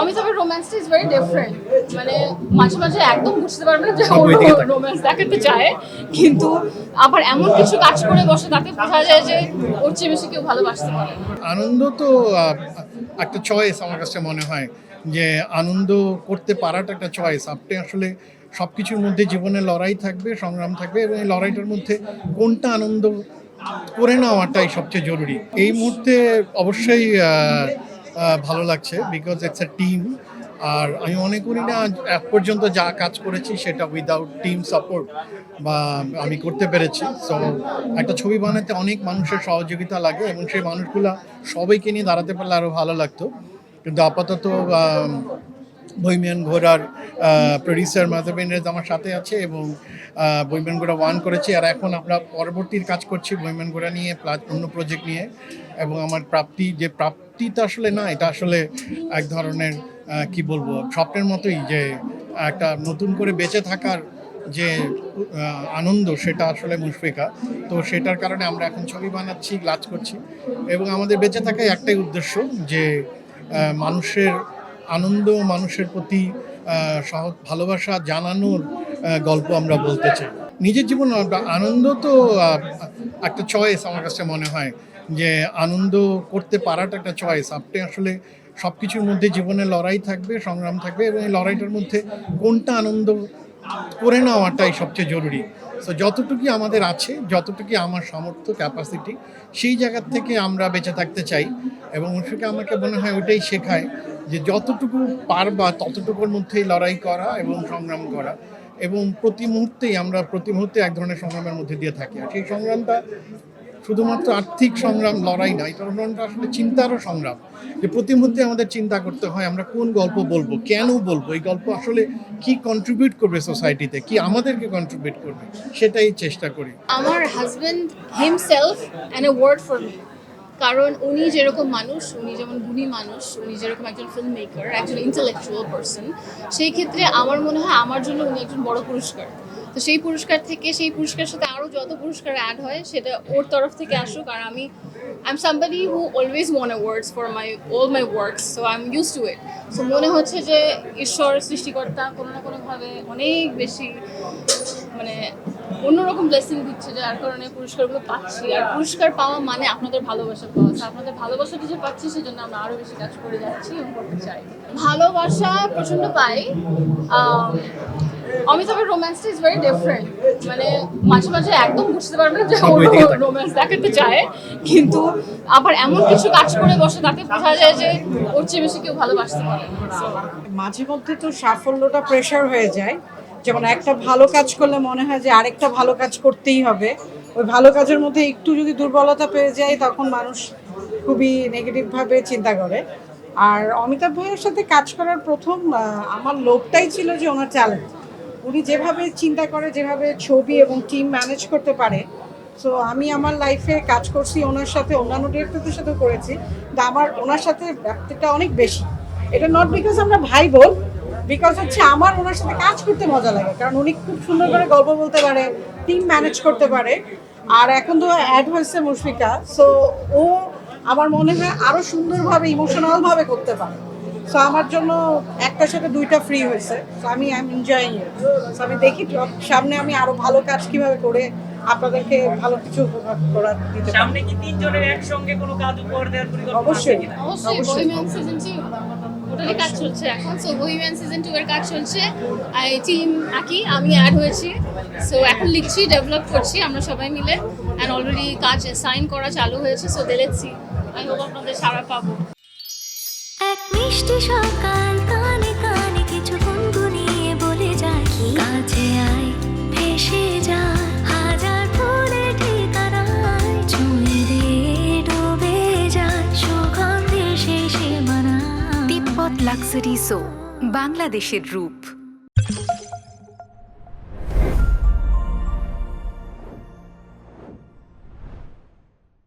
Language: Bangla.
অমিতাভের রোম্যান্সটা ইজ ভেরি ডিফারেন্ট। মানে মাঝে মাঝে একদম বুঝতে পারবে না যে ও রোম্যান্স দেখাতে চায়, কিন্তু আবার এমন কিছু কাজ করে বসে তাতে বোঝা যায় যে ওর চেয়ে বেশি কেউ ভালোবাসতে পারে না। আনন্দ তো একটা চয়েস আমার কাছে মনে হয় যে আনন্দ করতে পারাটা একটা চয়েস। আপনি আসলে সব কিছুর মধ্যে জীবনে লড়াই থাকবে, সংগ্রাম থাকবে, এবং এই লড়াইটার মধ্যে কোনটা আনন্দ করে নেওয়াটাই সবচেয়ে জরুরি। এই মুহূর্তে অবশ্যই ভালো লাগছে, বিকজ ইটস এ টিম। আর আমি মনে করি না এক পর্যন্ত যা কাজ করেছি সেটা উইদাউট টিম সাপোর্ট বা আমি করতে পেরেছি। সো একটা ছবি বানাতে অনেক মানুষের সহযোগিতা লাগে, এবং সেই মানুষগুলা সবাইকে নিয়ে দাঁড়াতে পারলে আরও ভালো লাগতো। কিন্তু আপাতত বহিমিয়ান ঘোড়ার প্রডিউসার মাধবেন রেজ আমার সাথে আছে, এবং বহিমিয়ান ঘোড়া 1 করেছি, আর এখন আমরা পরবর্তীর কাজ করছি বহিমিয়ান ঘোড়া নিয়ে, প্লাস অন্য প্রজেক্ট নিয়ে। এবং আমার প্রাপ্তি তো আসলে না, এটা আসলে এক ধরনের কি বলবো, স্বপ্নের মতোই, যে একটা নতুন করে বেঁচে থাকার যে আনন্দ, সেটা আসলে মুশফিকা। তো সেটার কারণে আমরা এখন ছবি বানাচ্ছি, কাজ করছি, এবং আমাদের বেঁচে থাকার একটাই উদ্দেশ্য, যে মানুষের আনন্দ, মানুষের প্রতি ভালোবাসা জানানোর গল্প আমরা বলতে চাই। নিজের জীবন আনন্দ তো একটা চয়েস আমার কাছে মনে হয়, যে আনন্দ করতে পারাটা একটা চয়েস। আপনি আসলে সব কিছুর মধ্যে জীবনে লড়াই থাকবে, সংগ্রাম থাকবে, এবং এই লড়াইটার মধ্যে কোনটা আনন্দ করে নেওয়াটাই সবচেয়ে জরুরি। সো যতটুকু আমাদের আছে, যতটুকু আমার সামর্থ্য, ক্যাপাসিটি, সেই জায়গার থেকে আমরা বেঁচে থাকতে চাই। এবং সেটা আমাকে মনে হয় ওইটাই শেখায়, যে যতটুকু পারবা ততটুকুর মধ্যেই লড়াই করা এবং সংগ্রাম করা। এবং প্রতি মুহূর্তে এক ধরনের সংগ্রামের মধ্যে দিয়ে থাকি। আর সেই সংগ্রামটা শুধুমাত্র আর্থিক সংগ্রাম, লড়াই না, এটা আসলে চিন্তারও সংগ্রাম। যে প্রতি মুহূর্তে আমাদের চিন্তা করতে হয় আমরা কোন গল্প বলবো, কেন বলবো, এই গল্প আসলে কি কন্ট্রিবিউট করবে সোসাইটিতে, কি আমাদেরকে কন্ট্রিবিউট করবে, সেটাই চেষ্টা করি। আমার husband himself and a word for me. কারণ উনি যেরকম মানুষ, উনি যেমন গুণী মানুষ, উনি যেরকম একজন ফিল্ম মেকার, একজন ইন্টেলেকচুয়াল পার্সন, সেই ক্ষেত্রে আমার মনে হয় আমার জন্য উনি একজন বড় পুরস্কার। তো সেই পুরস্কারের সাথে আরও যত পুরস্কার অ্যাড হয় সেটা ওর তরফ থেকে আসুক। আর I am somebody who always won awards for all my works, so I am use to it. সো মনে হচ্ছে যে ঈশ্বর, সৃষ্টিকর্তা কোনো না কোনোভাবে অনেক বেশি মানে অন্যরকম ব্লেসিং দিচ্ছে, যার কারণে পুরস্কারগুলো পাচ্ছি। আর পুরস্কার পাওয়া মানে আপনাদের ভালোবাসা পাওয়া। আপনাদের ভালোবাসাটা যে পাচ্ছি, সেজন্য আমরা আরও বেশি কাজ করে যাচ্ছি এবং করতে চাই। ভালোবাসা প্রচণ্ড পাই। অমিতাভের রোম্যান্সটা ইজ ভেরি ডিফারেন্ট। মানে মাঝে মাঝে একদম বুঝতে পারবে না যে ও রোম্যান্স দেখাতে চায়, কিন্তু আবার এমন কিছু কাজ করে বসে তাতে বোঝা যায় যে ওর চেয়ে বেশি কেউ ভালোবাসতে পারে না। মাঝে মধ্যে তো সাফল্যটা প্রেশার হয়ে যায়। যেমন একটা ভালো কাজ করলে মনে হয় যে আরেকটা ভালো কাজ করতেই হবে। ওই ভালো কাজের মধ্যে একটু যদি দুর্বলতা পেয়ে যায়, তখন মানুষ খুবই নেগেটিভভাবে চিন্তা করে। আর অমিতাভ ভাইয়ের সাথে কাজ করার প্রথম আমার লোভটাই ছিল যে ওনার ট্যালেন্ট। উনি যেভাবে চিন্তা করে, যেভাবে ছবি এবং টিম ম্যানেজ করতে পারে। সো আমি আমার লাইফে কাজ করছি ওনার সাথে, অন্যান্য ডিরেক্টরদের সাথেও করেছি, কিন্তু আমার ওনার সাথে ব্যাপারটা অনেক বেশি। এটা নট বিকজ আমরা ভাই বোন, বিকজ হচ্ছে আমার ওনার সাথে কাজ করতে মজা লাগে, কারণ উনি খুব সুন্দর করে গল্প বলতে পারে, টিম ম্যানেজ করতে পারে। আর এখন তো অ্যাড হয়েছে মুশফিকা, সো ও আমার মনে হয় আরও সুন্দরভাবে, ইমোশনালভাবে করতে পারে। সো আমার জন্য একটার সাথে দুইটা ফ্রি হয়েছে। সো আমি I am enjoying it. So আমি দেখি সামনে আমি আরো ভালো কাজ কিভাবে করে আপনাদেরকে ভালো কিছু করার দিতে পারি। সামনে কি তিনজনের একসঙ্গে কোনো কাজ উপহার দেওয়ার পরিকল্পনা আছে অবশ্যই কিনা? অবশ্যই বহিমিয়ান সিজন 2 ওটারই কাজ চলছে এখন। সো বহিমিয়ান সিজন 2 এর কাজ চলছে। টিম আঁকি, আমি অ্যাড হয়েছি। সো এখন লিখছি, ডেভেলপ করছি আমরা সবাই মিলে, অ্যান্ড অলরেডি কাজ সাইন করা চালু হয়েছে। So let's see, I hope আপনাদের সাড়া পাবো। এক মিষ্টি সকাল, কানে কানে কিছু গুনগুনিয়ে বলে যায়, কাছে আয় ভেসে যায় হাজার ফুলের ঠিকানায়, ছুঁয়ে দিয়ে ডুবে যায় সুগন্ধে সেই সীমানা। তিব্বত লাক্সারি সো, বাংলাদেশের রূপ।